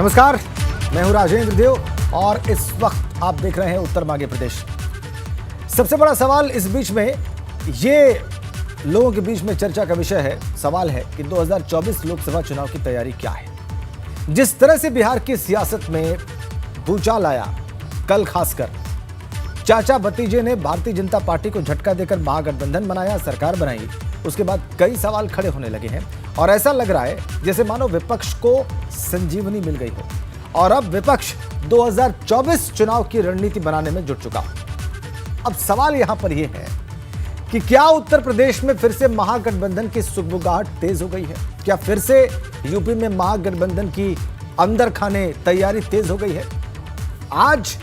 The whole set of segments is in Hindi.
नमस्कार, मैं हूं राजेंद्र देव और इस वक्त आप देख रहे हैं उत्तर मांगे प्रदेश। सबसे बड़ा सवाल इस बीच में ये लोगों के बीच में चर्चा का विषय है, सवाल है कि 2024 लोकसभा चुनाव की तैयारी क्या है। जिस तरह से बिहार की सियासत में भूचाल आया, कल खासकर चाचा भतीजे ने भारतीय जनता पार्टी को झटका देकर महागठबंधन बनाया, सरकार बनाई, उसके बाद कई सवाल खड़े होने लगे हैं और ऐसा लग रहा है जैसे मानो विपक्ष को संजीवनी मिल गई हो और अब विपक्ष 2024 चुनाव की रणनीति बनाने में जुट चुका। अब सवाल यहां पर यह है कि क्या उत्तर प्रदेश में फिर से महागठबंधन की सुगबुगाहट तेज हो गई है? क्या फिर से यूपी में महागठबंधन की अंदर खाने तैयारी तेज हो गई है? आज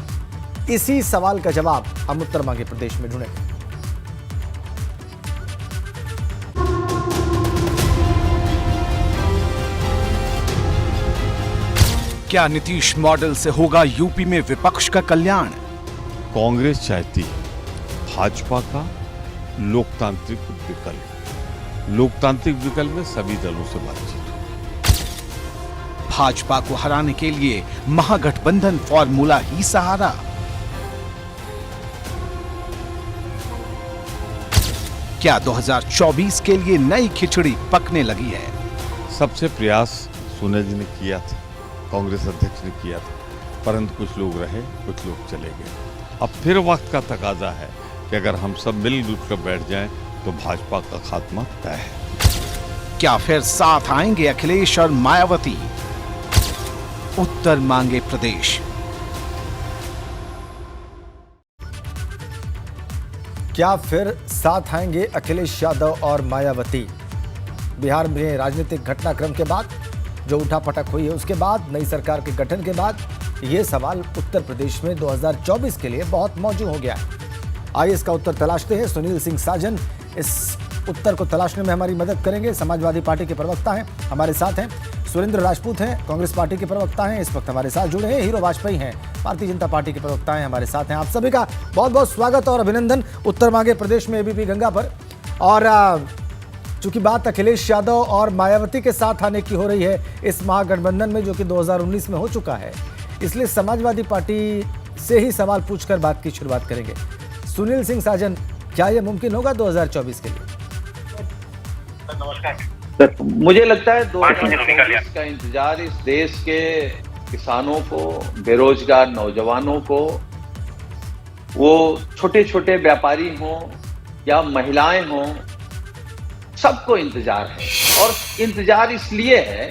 इसी सवाल का जवाब हम उत्तर मांगे प्रदेश में ढूंढेंगे। क्या नीतीश मॉडल से होगा यूपी में विपक्ष का कल्याण? कांग्रेस चाहती है भाजपा का लोकतांत्रिक विकल्प। लोकतांत्रिक विकल्प में सभी दलों से बातचीत हो। भाजपा को हराने के लिए महागठबंधन फॉर्मूला ही सहारा। क्या 2024 के लिए नई खिचड़ी पकने लगी है? सबसे प्रयास सोनिया जी ने किया था, कांग्रेस अध्यक्ष ने किया था, परंतु कुछ लोग रहे, कुछ लोग चले गए। अब फिर वक्त का तकाजा है कि अगर हम सब मिलजुल कर बैठ जाएं तो भाजपा का खात्मा तय है। क्या फिर साथ आएंगे अखिलेश और मायावती? उत्तर मांगे प्रदेश। क्या फिर साथ आएंगे अखिलेश यादव और मायावती? बिहार में राजनीतिक घटनाक्रम के बाद जो उठापटक हुई है, उसके बाद नई सरकार के गठन के बाद यह सवाल उत्तर प्रदेश में 2024 के लिए बहुत मौजूद हो गया है। आइए इसका उत्तर तलाशते हैं। सुनील सिंह साजन इस उत्तर को तलाशने में हमारी मदद करेंगे। समाजवादी पार्टी के प्रवक्ता हैं, हमारे साथ हैं। सुरेंद्र राजपूत हैं, कांग्रेस पार्टी के प्रवक्ता हैं, इस वक्त हमारे साथ जुड़े हैं। हीरो वाजपेयी हैं, भारतीय जनता पार्टी के प्रवक्ता हैं, हमारे साथ हैं। आप सभी का बहुत बहुत स्वागत और अभिनंदन उत्तर मांगे प्रदेश में एबीपी गंगा पर। और चूंकि बात अखिलेश यादव और मायावती के साथ आने की हो रही है इस महागठबंधन में, जो कि 2019 में हो चुका है, इसलिए समाजवादी पार्टी से ही सवाल पूछकर बात की शुरुआत करेंगे। सुनील सिंह साजन, क्या यह मुमकिन होगा 2024 के लिए? नमस्कार। मुझे लगता है 2024 का इंतजार इस देश के किसानों को, बेरोजगार नौजवानों को, वो छोटे छोटे व्यापारी हों या महिलाएं हों, सबको इंतजार है। और इंतजार इसलिए है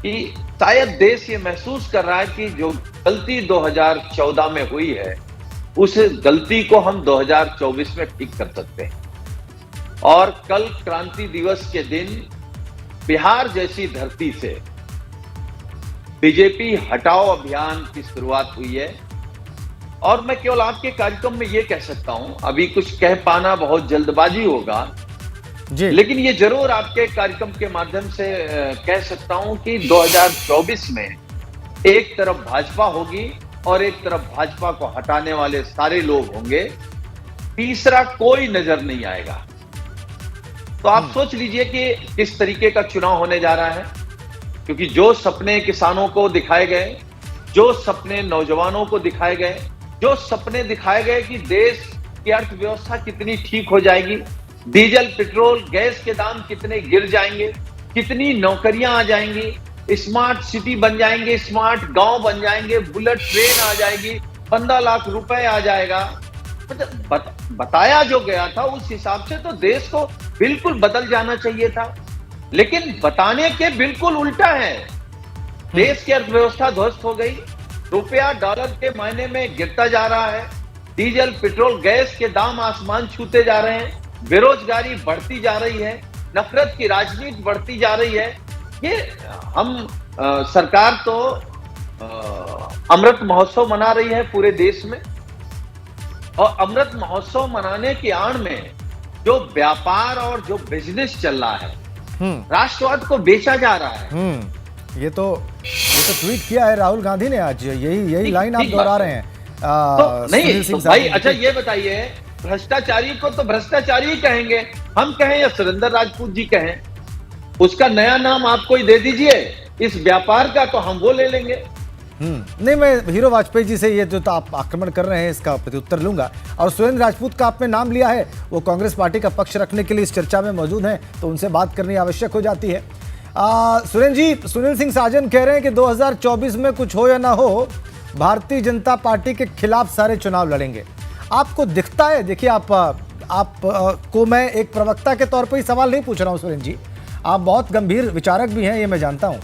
कि शायद देश ये महसूस कर रहा है कि जो गलती 2014 में हुई है, उस गलती को हम 2024 में ठीक कर सकते हैं। और कल क्रांति दिवस के दिन बिहार जैसी धरती से बीजेपी हटाओ अभियान की शुरुआत हुई है। और मैं केवल आपके कार्यक्रम में यह कह सकता हूं, अभी कुछ कह पाना बहुत जल्दबाजी होगा जी, लेकिन ये जरूर आपके कार्यक्रम के माध्यम से कह सकता हूं कि 2024 में एक तरफ भाजपा होगी और एक तरफ भाजपा को हटाने वाले सारे लोग होंगे, तीसरा कोई नजर नहीं आएगा। तो आप सोच लीजिए कि किस तरीके का चुनाव होने जा रहा है, क्योंकि जो सपने किसानों को दिखाए गए, जो सपने नौजवानों को दिखाए गए, जो सपने दिखाए गए कि देश की अर्थव्यवस्था कितनी ठीक हो जाएगी, डीजल पेट्रोल गैस के दाम कितने गिर जाएंगे, कितनी नौकरियां आ जाएंगी, स्मार्ट सिटी बन जाएंगे, स्मार्ट गांव बन जाएंगे, बुलेट ट्रेन आ जाएगी, 15 लाख रुपए आ जाएगा। बताया जो गया था उस हिसाब से तो देश को बिल्कुल बदल जाना चाहिए था, लेकिन बताने के बिल्कुल उल्टा है। देश की अर्थव्यवस्था ध्वस्त हो गई, रुपया डॉलर के मायने में गिरता जा रहा है, डीजल पेट्रोल गैस के दाम आसमान छूते जा रहे हैं, बेरोजगारी बढ़ती जा रही है, नफरत की राजनीति बढ़ती जा रही है। ये हम सरकार तो अमृत महोत्सव मना रही है पूरे देश में, और अमृत महोत्सव मनाने की आड़ में जो व्यापार और जो बिजनेस चल रहा है, राष्ट्रवाद को बेचा जा रहा है। ये तो ट्वीट किया है राहुल गांधी ने आज, यही लाइन आप दोहरा रहे हैं। तो नहीं तो भाई, अच्छा ये बताइए, भ्रष्टाचारी को तो भ्रष्टाचारी ही कहेंगे, हम कहें या सुरेंद्र राजपूत जी कहें, उसका नया नाम आप कोई दे दीजिए, इस व्यापार का तो हम वो ले लेंगे। नहीं, मैं हीरो वाजपेयी जी से ये जो तो आप आक्रमण कर रहे हैं इसका प्रत्युत्तर लूंगा। और सुरेंद्र राजपूत का आपने नाम लिया है, वो कांग्रेस पार्टी का पक्ष रखने के लिए इस चर्चा में मौजूद हैं, तो उनसे बात करनी आवश्यक हो जाती है। सुरेंद्र जी, सुनील सिंह साजन कह रहे हैं कि 2024 में कुछ हो या ना हो, भारतीय जनता पार्टी के खिलाफ सारे चुनाव लड़ेंगे। आपको दिखता है? देखिए, आप को मैं एक प्रवक्ता के तौर पर ही सवाल नहीं पूछ रहा हूँ सुरेंद्र जी, आप बहुत गंभीर विचारक भी हैं, ये मैं जानता हूँ।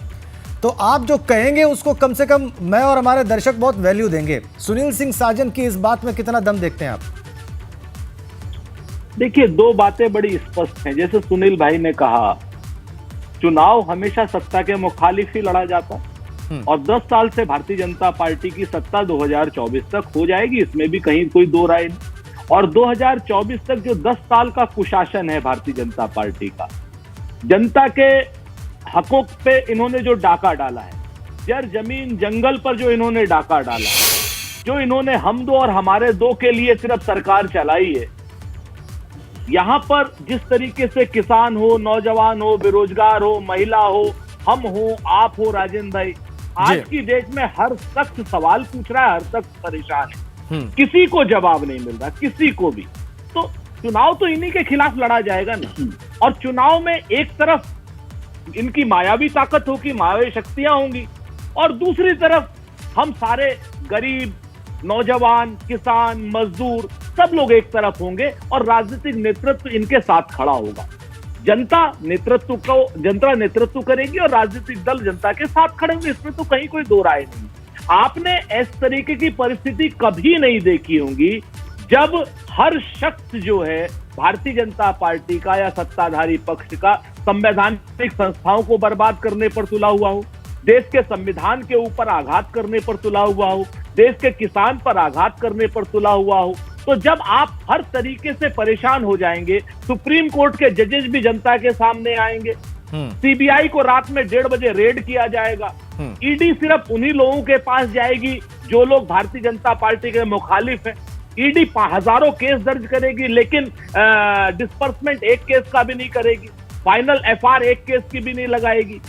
तो आप जो कहेंगे उसको कम से कम मैं और हमारे दर्शक बहुत वैल्यू देंगे। सुनील सिंह साजन की इस बात में कितना दम देखते हैं आप? देखिए, दो बातें बड़ी स्पष्ट हैं। जैसे सुनील भाई ने कहा, चुनाव हमेशा सत्ता के मुखालिफ ही लड़ा जाता और 10 साल से भारतीय जनता पार्टी की सत्ता 2024 तक हो जाएगी, इसमें भी कहीं कोई दो राय नहीं। और 2024 तक जो 10 साल का कुशासन है भारतीय जनता पार्टी का, जनता के हकों पे इन्होंने जो डाका डाला है, जर जमीन जंगल पर जो इन्होंने डाका डाला, जो इन्होंने हम दो और हमारे दो के लिए सिर्फ सरकार चलाई है, यहां पर जिस तरीके से किसान हो, नौजवान हो, बेरोजगार हो, महिला हो, हम हो, आप हो, राजेंद्र भाई, आज की डेट में हर शख्स सवाल पूछ रहा है, हर शख्स परेशान है, किसी को जवाब नहीं मिल रहा, किसी को भी। तो चुनाव तो इन्हीं के खिलाफ लड़ा जाएगा ना। और चुनाव में एक तरफ इनकी मायावी ताकत होगी, मायावी शक्तियां होंगी, और दूसरी तरफ हम सारे गरीब, नौजवान, किसान, मजदूर सब लोग एक तरफ होंगे और राजनीतिक नेतृत्व इनके साथ खड़ा होगा। जनता नेतृत्व करेगी और राजनीतिक दल जनता के साथ खड़े होंगे, इसमें तो कहीं कोई दो राय नहीं। आपने इस तरीके की परिस्थिति कभी नहीं देखी होगी जब हर शख्स जो है भारतीय जनता पार्टी का या सत्ताधारी पक्ष का संवैधानिक संस्थाओं को बर्बाद करने पर तुला हुआ हो, देश के संविधान के ऊपर आघात करने पर तुला हुआ हो, देश के किसान पर आघात करने पर तुला हुआ हो। तो जब आप हर तरीके से परेशान हो जाएंगे, सुप्रीम कोर्ट के जजेस भी जनता के सामने आएंगे, सीबीआई को रात में 1:30 बजे रेड किया जाएगा, ईडी सिर्फ उन्हीं लोगों के पास जाएगी जो लोग भारतीय जनता पार्टी के मुखालिफ हैं। ईडी हजारों केस दर्ज करेगी, लेकिन डिस्पर्समेंट एक केस का भी नहीं करेगी, फाइनल एफआर एक केस की भी नहीं लगाएगी,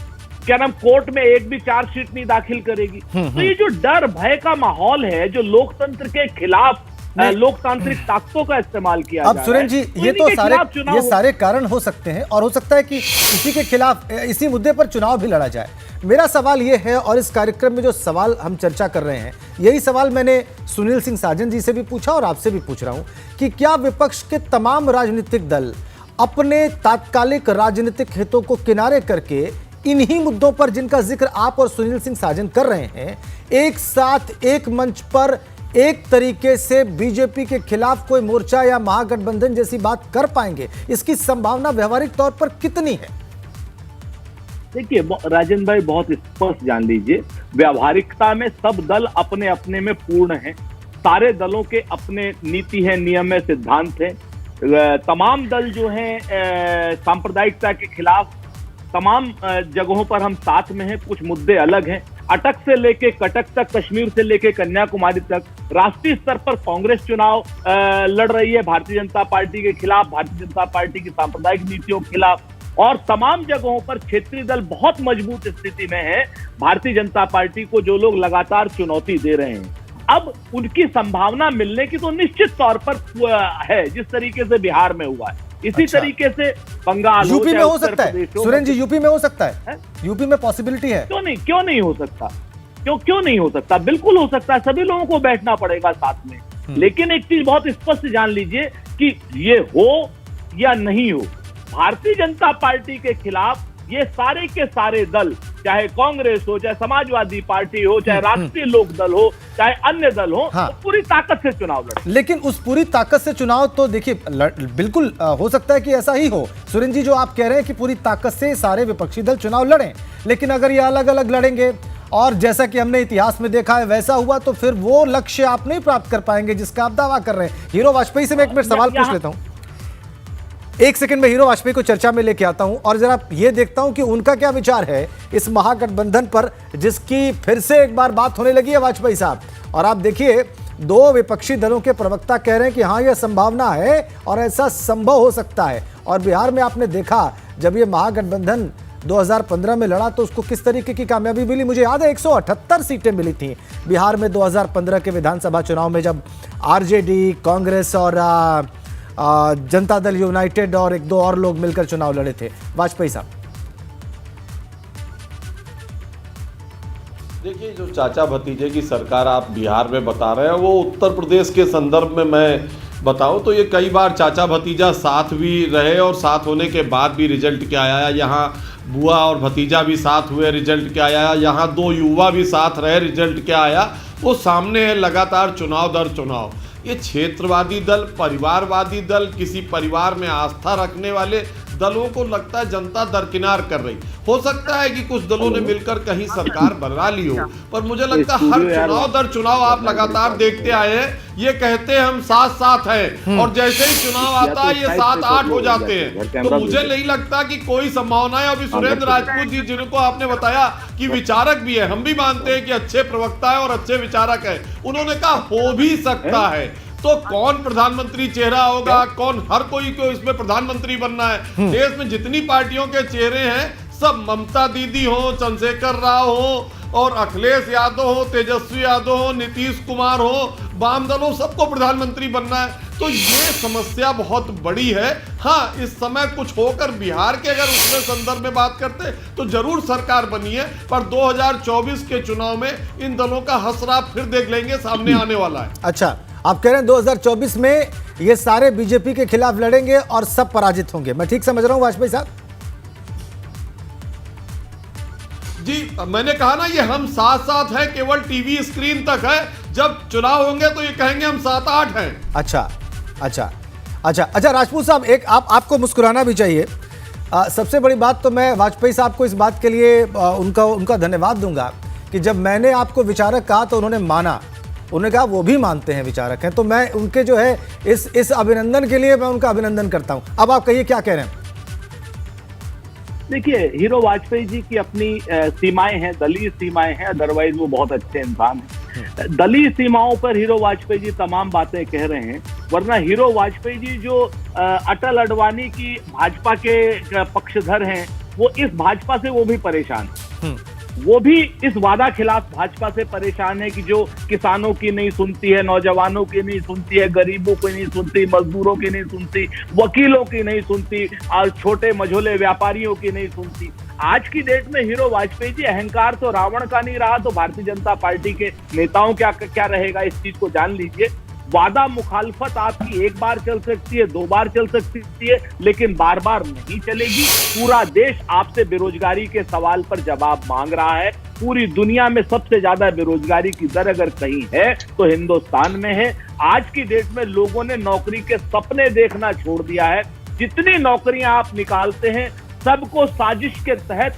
क्या नाम कोर्ट में एक भी चार्जशीट नहीं दाखिल करेगी। तो ये जो डर भय का माहौल है, जो लोकतंत्र के खिलाफ लोकतांत्रिक ताकतों का इस्तेमाल किया जा रहा है। अब सुरेंद्र जी, ये तो सारे कारण हो सकते हैं और हो सकता है कि इसी के खिलाफ, इसी मुद्दे पर चुनाव भी लड़ा जाए। मेरा सवाल ये है, और इस कार्यक्रम में जो सवाल हम चर्चा कर रहे हैं, यही सवाल मैंने सुनील सिंह साजन जी से भी पूछा और आपसे भी पूछ रहा हूं कि क्या विपक्ष के तमाम राजनीतिक दल अपने तात्कालिक राजनीतिक हितों को किनारे करके इन्हीं मुद्दों पर जिनका जिक्र आप और सुनील सिंह साजन कर रहे हैं, एक साथ एक मंच पर एक तरीके से बीजेपी के खिलाफ कोई मोर्चा या महागठबंधन जैसी बात कर पाएंगे? इसकी संभावना व्यवहारिक तौर पर कितनी है? देखिए राजेंद्र भाई, बहुत स्पष्ट जान लीजिए, व्यवहारिकता में सब दल अपने अपने में पूर्ण हैं। सारे दलों के अपने नीति है, नियम है, सिद्धांत है। तमाम दल जो हैं सांप्रदायिकता के खिलाफ तमाम जगहों पर हम साथ में हैं। कुछ मुद्दे अलग हैं, अटक से लेके कटक तक, कश्मीर से लेके कन्याकुमारी तक। राष्ट्रीय स्तर पर कांग्रेस चुनाव लड़ रही है भारतीय जनता पार्टी के खिलाफ, भारतीय जनता पार्टी की सांप्रदायिक नीतियों के खिलाफ, और तमाम जगहों पर क्षेत्रीय दल बहुत मजबूत स्थिति में है भारतीय जनता पार्टी को, जो लोग लगातार चुनौती दे रहे हैं। अब उनकी संभावना मिलने की तो निश्चित तौर पर है, जिस तरीके से बिहार में हुआ है, इसी तरीके से बंगाल, यूपी में हो सकता है। सुरेंद्र जी, यूपी में हो सकता है, यूपी में पॉसिबिलिटी है। क्यों नहीं हो सकता? क्यों नहीं हो सकता? बिल्कुल हो सकता है। सभी लोगों को बैठना पड़ेगा साथ में। लेकिन एक चीज बहुत स्पष्ट जान लीजिए कि ये हो या नहीं हो, भारतीय जनता पार्टी के खिलाफ ये सारे के सारे दल, चाहे कांग्रेस हो, चाहे समाजवादी पार्टी हो, चाहे राष्ट्रीय लोक दल हो, चाहे अन्य दल हो, तो पूरी ताकत से चुनाव लड़े। लेकिन उस पूरी ताकत से चुनाव तो देखिए बिल्कुल हो सकता है कि ऐसा ही हो। सुरेंद्र जी, जो आप कह रहे हैं कि पूरी ताकत से सारे विपक्षी दल चुनाव लड़ें, लेकिन अगर ये अलग अलग लड़ेंगे और जैसा कि हमने इतिहास में देखा है वैसा हुआ, तो फिर वो लक्ष्य आप नहीं प्राप्त कर पाएंगे जिसका आप दावा कर रहे हैं। हीरो वाजपेयी से मैं एक मिनट सवाल पूछ लेता हूं, एक सेकंड में हीरो वाजपेयी को चर्चा में लेके आता हूं और जरा ये देखता हूं कि उनका क्या विचार है इस महागठबंधन पर, जिसकी फिर से एक बार बात होने लगी है वाजपेयी साहब। और आप देखिए, दो विपक्षी दलों के प्रवक्ता कह रहे हैं कि हाँ, यह संभावना है और ऐसा संभव हो सकता है। और बिहार में आपने देखा, जब ये महागठबंधन 2015 में लड़ा तो उसको किस तरीके की कामयाबी मिली। मुझे याद है 178 सीटें मिली थी बिहार में 2015 के विधानसभा चुनाव में, जब आरजेडी, कांग्रेस और जनता दल यूनाइटेड और एक दो और लोग मिलकर चुनाव लड़े थे। वाजपेयी साहब, देखिए, जो चाचा भतीजे की सरकार आप बिहार में बता रहे हैं, वो उत्तर प्रदेश के संदर्भ में मैं बताऊं तो ये कई बार चाचा भतीजा साथ भी रहे और साथ होने के बाद भी रिजल्ट क्या आया। यहाँ बुआ और भतीजा भी साथ हुए, रिजल्ट क्या आया। यहाँ दो युवा भी साथ रहे, रिजल्ट क्या आया। वो सामने है लगातार चुनाव दर चुनाव। ये क्षेत्रवादी दल, परिवारवादी दल, किसी परिवार में आस्था रखने वाले दलों को लगता है जनता दरकिनार कर रही। हो सकता है कि कुछ दलों ने मिलकर कहीं सरकार बना ली हो, पर मुझे लगता है हर चुनाव दर चुनाव आप लगातार देखते आए हैं, ये कहते हैं हम साथ साथ हैं, और जैसे ही चुनाव आता है ये 7-8 हो जाते हैं। तो मुझे नहीं लगता कि कोई संभावना है। अभी सुरेंद्र राजपूत जी, जिनको आपने बताया कि विचारक भी है, हम भी मानते हैं कि अच्छे प्रवक्ता है और अच्छे विचारक है, उन्होंने कहा हो भी सकता है। तो कौन प्रधानमंत्री चेहरा होगा, कौन, हर कोई को इसमें प्रधानमंत्री बनना है। देश में जितनी पार्टियों के चेहरे हैं, सब ममता दीदी हो, चंद्रशेखर राव हो और अखिलेश यादव हो, तेजस्वी यादव हो, नीतीश कुमार हो, वाम दल हो, सबको प्रधानमंत्री बनना है। तो ये समस्या बहुत बड़ी है। हाँ, इस समय कुछ होकर बिहार के अगर उसमें संदर्भ में बात करते तो जरूर सरकार बनी है, पर 2024 के चुनाव में इन दलों का हसरा फिर देख लेंगे, सामने आने वाला है। अच्छा, आप कह रहे हैं 2024 में ये सारे बीजेपी के खिलाफ लड़ेंगे और सब पराजित होंगे, मैं ठीक समझ रहा हूं वाजपेयी साहब? जी, मैंने कहा ना, ये हम साथ साथ हैं, केवल टीवी स्क्रीन तक है। जब चुनाव होंगे तो ये कहेंगे हम 7-8 हैं। अच्छा, राजपूत साहब, एक आपको मुस्कुराना भी चाहिए। सबसे बड़ी बात तो मैं वाजपेयी साहब को इस बात के लिए उनका धन्यवाद दूंगा कि जब मैंने आपको विचारक कहा तो उन्होंने माना। उन्होंने कहा वो भी मानते हैं, विचारक हैं। तो मैं उनके जो है इस अभिनंदन के लिए मैं उनका अभिनंदन करता हूं। अब आप कहिए क्या कह रहे हैं? देखिए, हीरो वाजपेयी जी की अपनी सीमाएं हैं, दलीय सीमाएं हैं, अदरवाइज वो बहुत अच्छे इंसान हैं। दलीय सीमाओं पर हीरो वाजपेयी जी तमाम बातें कह रहे हैं, वरना हीरो वाजपेयी जी जो अटल अडवाणी की भाजपा के पक्षधर हैं, वो इस भाजपा से वो भी परेशान हैं। वो भी इस वादा खिलाफ भाजपा से परेशान है कि जो किसानों की नहीं सुनती है, नौजवानों की नहीं सुनती है, गरीबों की नहीं सुनती, मजदूरों की नहीं सुनती, वकीलों की नहीं सुनती और छोटे मझोले व्यापारियों की नहीं सुनती। आज की डेट में हीरो वाजपेयी जी, अहंकार तो रावण का नहीं रहा तो भारतीय जनता पार्टी के नेताओं क्या रहेगा, इस चीज को जान लीजिए। वादा मुखालफत आपकी एक बार चल सकती है, 2 बार चल सकती है, लेकिन बार बार नहीं चलेगी। पूरा देश आपसे बेरोजगारी के सवाल पर जवाब मांग रहा है। पूरी दुनिया में सबसे ज्यादा बेरोजगारी की दर अगर कहीं है तो हिंदुस्तान में है। आज की डेट में लोगों ने नौकरी के सपने देखना छोड़ दिया है। जितनी नौकरियां आप निकालते हैं, सबको साजिश के तहत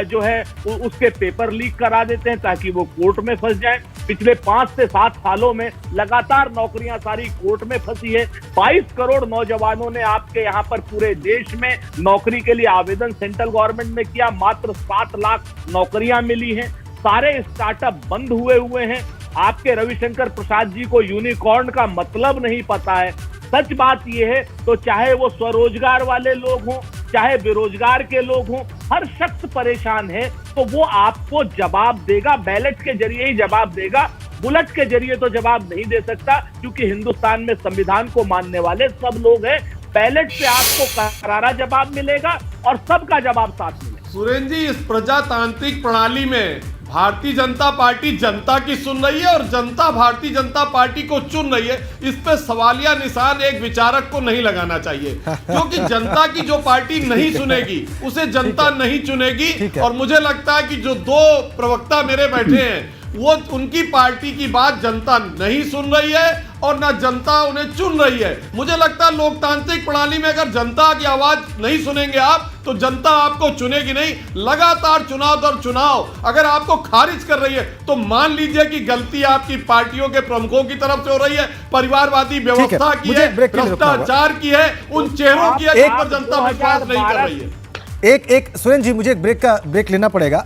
जो है उसके पेपर लीक करा देते हैं ताकि वो कोर्ट में फंस जाएं। पिछले 5 से 7 सालों में लगातार नौकरियां सारी कोर्ट में फंसी है। 22 करोड़ नौजवानों ने आपके यहाँ पर पूरे देश में नौकरी के लिए आवेदन सेंट्रल गवर्नमेंट में किया, मात्र 7 लाख नौकरियां मिली हैं। सारे स्टार्टअप बंद हुए हैं। आपके रविशंकर प्रसाद जी को यूनिकॉर्न का मतलब नहीं पता है। सच बात यह है तो चाहे वो स्वरोजगार वाले लोग हों, चाहे बेरोजगार के लोग हों, हर शख्स परेशान है तो वो आपको जवाब देगा, बैलेट के जरिए ही जवाब देगा। बुलेट के जरिए तो जवाब नहीं दे सकता, क्योंकि हिंदुस्तान में संविधान को मानने वाले सब लोग हैं। बैलेट से आपको करारा जवाब मिलेगा और सबका जवाब साथ मिलेगा। सुरेंद्र जी, इस प्रजातांत्रिक प्रणाली में भारतीय जनता पार्टी जनता की सुन रही है और जनता भारतीय जनता पार्टी को चुन रही है। इस पे सवालिया निशान एक विचारक को नहीं लगाना चाहिए, क्योंकि जनता की जो पार्टी नहीं सुनेगी उसे जनता नहीं चुनेगी। और मुझे लगता है कि जो 2 प्रवक्ता मेरे बैठे हैं, वो उनकी पार्टी की बात जनता नहीं सुन रही है और ना जनता उन्हें चुन रही है। मुझे लगता है लोकतांत्रिक प्रणाली में अगर जनता की आवाज नहीं सुनेंगे आप, तो जनता आपको चुनेगी नहीं। लगातार चुनाव दर चुनाव अगर आपको खारिज कर रही है तो मान लीजिए कि गलती आपकी पार्टियों के प्रमुखों की तरफ से हो रही है, परिवारवादी व्यवस्था की है, भ्रष्टाचार की है, उन चेहरों की है जिन पर जनता विश्वास नहीं कर रही है। एक सुरेंद्र जी, मुझे एक ब्रेक लेना पड़ेगा।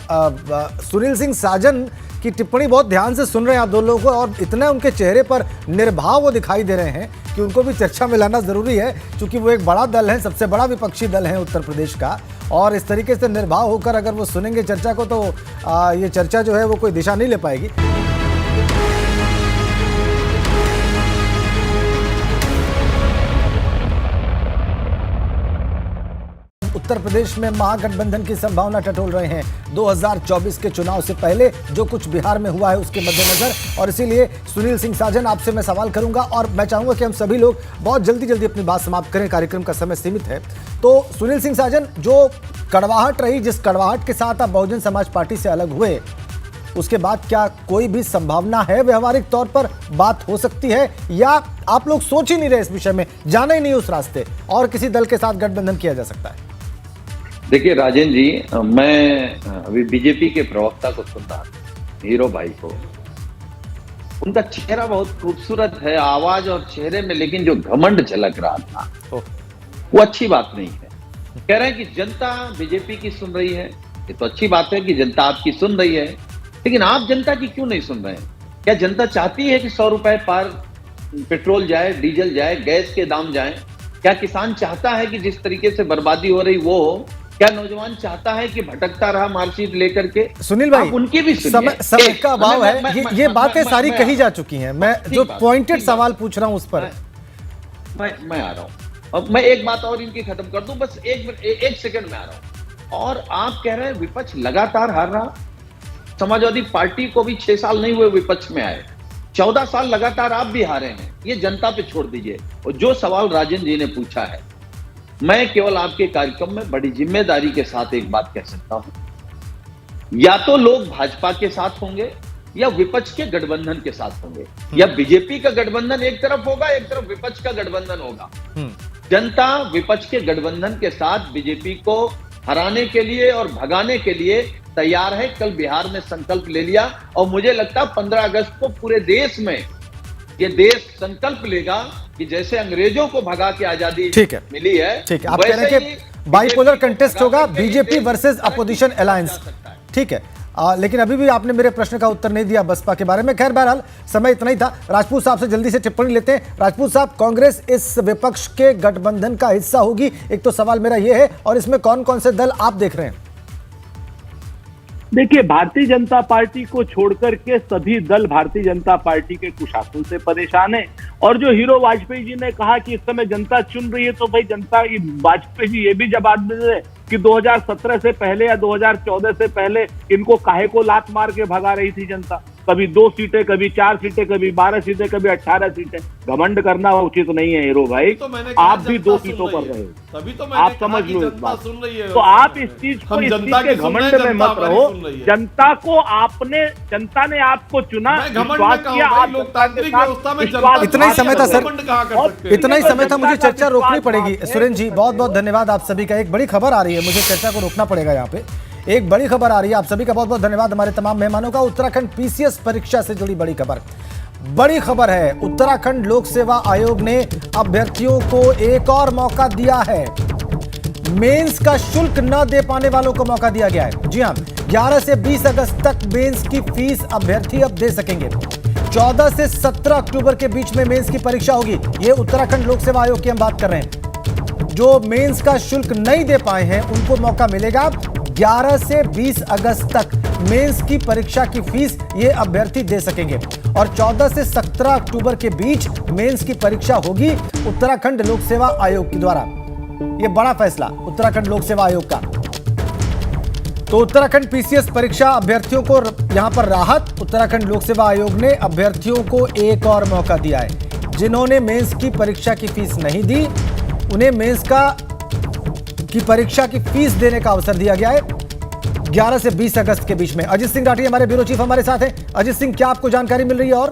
सुनील सिंह साजन कि टिप्पणी बहुत ध्यान से सुन रहे हैं आप दो लोगों को, और इतना उनके चेहरे पर निर्भाव वो दिखाई दे रहे हैं कि उनको भी चर्चा में लाना जरूरी है, क्योंकि वो एक बड़ा दल है, सबसे बड़ा विपक्षी दल है उत्तर प्रदेश का, और इस तरीके से निर्भाव होकर अगर वो सुनेंगे चर्चा को तो ये चर्चा जो है वो कोई दिशा नहीं ले पाएगी। उत्तर प्रदेश में महागठबंधन की संभावना टटोल रहे हैं 2024 के चुनाव से पहले जो कुछ बिहार में हुआ है उसके मद्देनजर, और इसीलिए सुनील सिंह साजन आपसे मैं सवाल करूंगा और मैं चाहूंगा कि हम सभी लोग बहुत जल्दी अपनी बात समाप्त करें, कार्यक्रम का समय सीमित है। तो सुनील सिंह साजन, जो कड़वाहट रही, जिस कड़वाहट के साथ आप बहुजन समाज पार्टी से अलग हुए, उसके बाद क्या कोई भी संभावना है, व्यवहारिक तौर पर बात हो सकती है, या आप लोग सोच ही नहीं रहे इस विषय में, जाना ही नहीं उस रास्ते और किसी दल के साथ गठबंधन किया जा सकता है? देखिए राजेंद्र जी, मैं अभी बीजेपी के प्रवक्ता को सुन रहा था, हीरो भाई को। उनका चेहरा बहुत खूबसूरत है, आवाज और चेहरे में लेकिन जो घमंड झलक रहा था वो अच्छी बात नहीं है। कह रहे हैं कि जनता बीजेपी की सुन रही है, ये तो अच्छी बात है कि जनता आपकी सुन रही है, लेकिन आप जनता की क्यों नहीं सुन रहे हैं? क्या जनता चाहती है कि 100 रुपए पर पेट्रोल जाए, डीजल जाए, गैस के दाम जाए? क्या किसान चाहता है कि जिस तरीके से बर्बादी हो रही वो हो? क्या नौजवान चाहता है कि भटकता रहा मार्कशीट लेकर के? सुनील भाई, उनकी भी समय का अभाव है, ये बातें सारी कही जा चुकी हैं, मैं जो पॉइंटेड सवाल पूछ रहा हूं उस पर मैं आ रहा हूं। अब मैं एक बात और इनकी खत्म कर दूं, बस एक सेकंड में आ रहा हूं। और आप कह रहे हैं विपक्ष लगातार हार रहा। समाजवादी पार्टी को भी 6 साल नहीं हुए विपक्ष में आए, 14 साल लगातार आप भी हारे हैं। ये जनता पे छोड़ दीजिए। और जो सवाल राजेंद्र जी ने पूछा है, मैं केवल आपके कार्यक्रम में बड़ी जिम्मेदारी के साथ एक बात कह सकता हूं, या तो लोग भाजपा के साथ होंगे या विपक्ष के गठबंधन के साथ होंगे, या बीजेपी का गठबंधन एक तरफ होगा, एक तरफ विपक्ष का गठबंधन होगा। जनता विपक्ष के गठबंधन के साथ बीजेपी को हराने के लिए और भगाने के लिए तैयार है। कल बिहार में संकल्प ले लिया, और मुझे लगता है 15 अगस्त को पूरे देश में ये देश संकल्प लेगा कि जैसे अंग्रेजों को भगा के आजादी मिली है, ठीक है, आप कह रहे हैं कि बाइपोलर कंटेस्ट होगा, बीजेपी वर्सेस अपोजिशन अलायंस, ठीक है। लेकिन अभी भी आपने मेरे प्रश्न का उत्तर नहीं दिया बसपा के बारे में। खैर, बहरहाल समय इतना ही था। राजपूत साहब से जल्दी से टिप्पणी लेते हैं। राजपूत साहब, कांग्रेस इस विपक्ष के गठबंधन का हिस्सा होगी, एक तो सवाल मेरा यह है, और इसमें कौन कौन से दल आप देख रहे हैं? देखिए, भारतीय जनता पार्टी को छोड़कर के सभी दल भारतीय जनता पार्टी के कुशासन से परेशान है। और जो हीरो वाजपेयी जी ने कहा कि इस समय जनता चुन रही है, तो भाई जनता, वाजपेयी जी ये भी जवाब दे रहे कि 2017 से पहले या 2014 से पहले इनको काहे को लात मार के भगा रही थी जनता। कभी 2 सीटें, कभी 4 सीटें, कभी 12 सीटें, कभी 18 सीटें। घमंड करना उचित नहीं है हीरो भाई। तो आप भी 2 सीटों पर रहे, तभी तो आप समझ लो इस बात। सुन रही है, तो आप इस चीज को, इस चीज के घमंड में मत रहो। जनता को जनता ने आपको चुना, विश्वास किया, आप लोकतांत्रिक व्यवस्था में इतना ही समय था सर, इतना ही समय था, मुझे चर्चा रोकनी पड़ेगी। सुरेंद्र जी, बहुत बहुत धन्यवाद आप सभी का। एक बड़ी खबर आ रही है, मुझे चर्चा को रोकना पड़ेगा यहाँ पे। एक बड़ी खबर आ रही है, आप सभी का बहुत बहुत धन्यवाद, हमारे तमाम मेहमानों का। उत्तराखंड पीसीएस परीक्षा से जुड़ी बड़ी खबर है। उत्तराखंड लोक सेवा आयोग ने अभ्यर्थियों को एक और मौका दिया है। मेंस का शुल्क न दे पाने वालों को मौका दिया गया है। जी हां, 11 से 20 अगस्त तक मेंस की फीस अभ्यर्थी अब दे सकेंगे। 14 से 17 अक्टूबर के बीच में मेंस की परीक्षा होगी। ये उत्तराखंड लोक सेवा आयोग की हम बात कर रहे हैं। जो मेंस का शुल्क नहीं दे पाए हैं उनको मौका मिलेगा। 11 से 20 अगस्त तक मेंस की परीक्षा की फीस ये अभ्यर्थी दे सकेंगे, और 14 से 17 अक्टूबर के बीच मेंस की परीक्षा होगी उत्तराखंड लोक सेवा आयोग के द्वारा। ये बड़ा फैसला उत्तराखंड लोक सेवा आयोग का। तो उत्तराखंड पीसीएस परीक्षा अभ्यर्थियों को यहां पर राहत। उत्तराखंड लोक सेवा आयोग ने अभ्यर्थियों को एक और मौका दिया है। जिन्होंने मेंस की परीक्षा की फीस नहीं दी, उन्हें मेंस की परीक्षा की फीस देने का अवसर दिया गया है 11 से 20 अगस्त के बीच में। अजित सिंह राठी हमारे ब्यूरो चीफ हमारे साथ हैं। अजित सिंह, क्या आपको जानकारी मिल रही है? और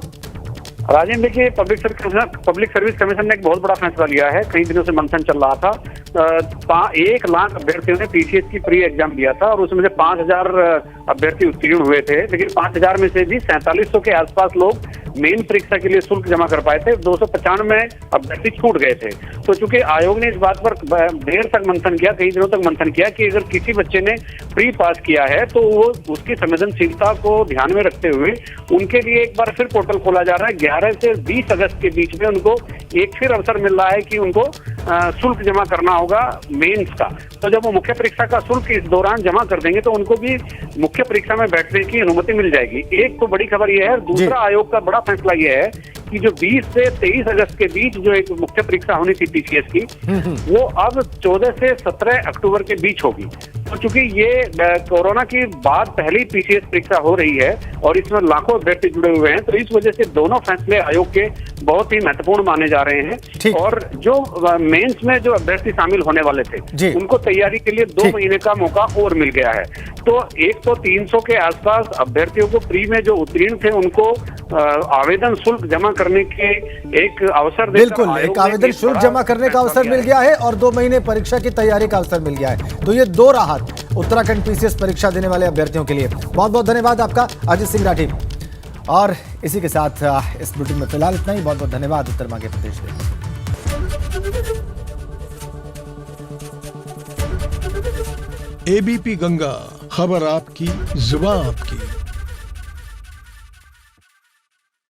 राजेंद्र, देखिए पब्लिक सर्विस कमीशन ने एक बहुत बड़ा फैसला लिया है। कई दिनों से मंथन चल रहा था। 1 लाख अभ्यर्थियों ने पीसीएस की प्री एग्जाम दिया था और उसमें से 5000 अभ्यर्थी उत्तीर्ण हुए थे, लेकिन 5000 में से भी 4700 के आसपास लोग मेन परीक्षा के लिए शुल्क जमा कर पाए थे। 295 अभ्यर्थी छूट गए थे। तो चूंकि आयोग ने इस बात पर देर तक मंथन किया, कई दिनों तक मंथन किया कि अगर किसी बच्चे ने प्री पास किया है तो वो उसकी संवेदनशीलता को ध्यान में रखते हुए उनके लिए एक बार फिर पोर्टल खोला जा रहा है। 11 से 20 अगस्त के बीच में उनको एक फिर अवसर मिल रहा है कि उनको शुल्क जमा करना होगा मेंस का। तो जब वो मुख्य परीक्षा का शुल्क इस दौरान जमा कर देंगे तो उनको भी मुख्य परीक्षा में बैठने की अनुमति मिल जाएगी। एक तो बड़ी खबर यह है। दूसरा, आयोग का बड़ा फैसला यह है कि जो 20 से 23 अगस्त के बीच जो एक मुख्य परीक्षा होनी थी पीसीएस की, वो अब 14 से 17 अक्टूबर के बीच होगी। तो चूंकि ये कोरोना की बाद पहली पीसीएस परीक्षा हो रही है और इसमें लाखों अभ्यर्थी जुड़े हुए हैं, तो इस वजह से दोनों फैसले आयोग के बहुत ही महत्वपूर्ण माने जा रहे हैं। और जो मेंस में जो अभ्यर्थी शामिल होने वाले थे उनको तैयारी के लिए 2 महीने का मौका और मिल गया है। तो 300 के आसपास अभ्यर्थियों को प्री में जो उत्तीर्ण थे उनको आवेदन शुल्क जमा करने के एक अवसर बिल्कुल, एक आवेदन शुल्क जमा करने का अवसर मिल गया है और 2 महीने परीक्षा की तैयारी का अवसर मिल गया है। तो ये 2 राहत उत्तराखंड पीसीएस परीक्षा देने वाले अभ्यर्थियों के लिए। बहुत बहुत धन्यवाद आपका अजीत सिंह राठी। और इसी के साथ इस बुलेटिन में फिलहाल इतना ही। बहुत बहुत धन्यवाद उत्तर मांगे प्रदेश के। एबीपी गंगा, खबर आपकी, जुबान आपकी।